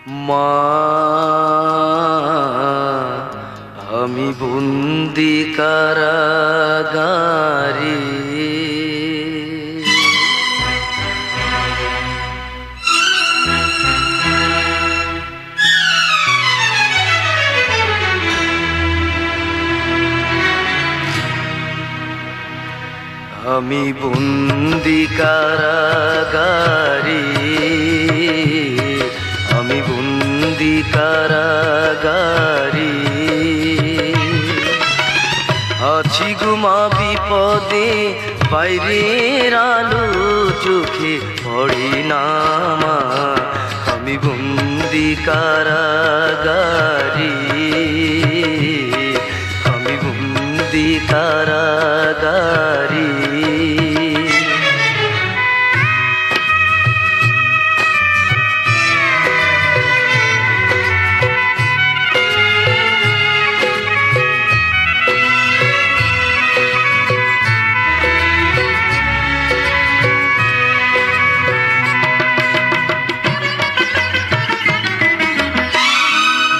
মা আমি বন্দি কারাগারে, আমি বন্দি কারাগারে, আমি বন্দি কারাগারে আছি গুমা বিপদে, বাইরের আলো চোখে পড়ে না মা। আমি বন্দি কারাগারে, আমি বন্দি কারাগারে।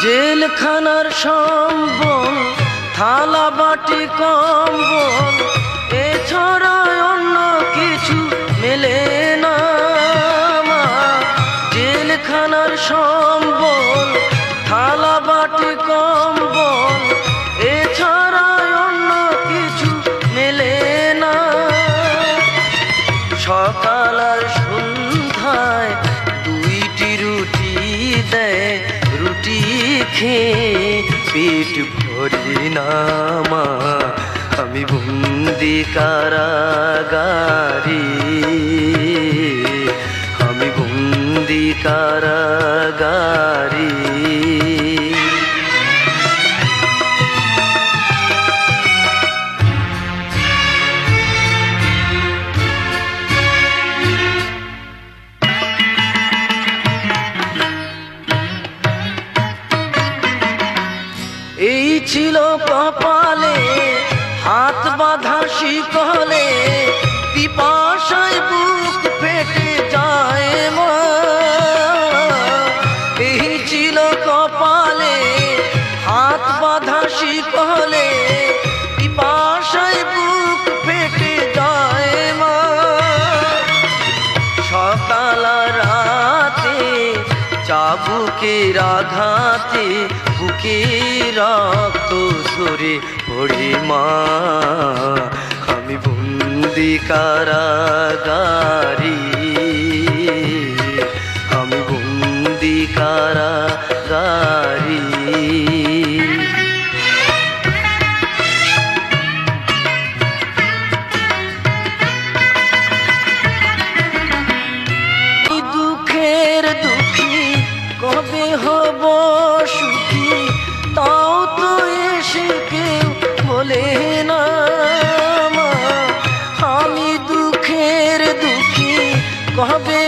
জেলখানার সম্বল, থালা বাটি কম্বল, এছাড়া অন্য কিছু মেলে না মা। জেলখানার সম্বল, থালা বাটি কম্বল, এছাড়া অন্য কিছু মেলে না। সকাল আর সন্ধ্যায় দুইটি রুটি দেয়, রুটি খেয়ে পেট ভরি না মা। আমি বন্দি কারাগারে, আমি বন্দি কারাগারে। এই ছিল কপালে হাত বাঁধা শিকলে, পিপাসায় বুক ফেটে যায় মা। এই ছিল কপালে হাত বাঁধা শিকলে, পিপাসায় বুক ফেটে যায় মা। সকাল রাতে চাবুকের আঘাতে বুকে রক্ত ঝরে পড়ে মা। আমি বন্দি কারাগারে, আমি বন্দি কারাগারে। দুঃখের দুঃখী কবে হব সুখী, তাও তো এসে কেউ বলে না মা। আমি দুঃখের দুঃখী কবে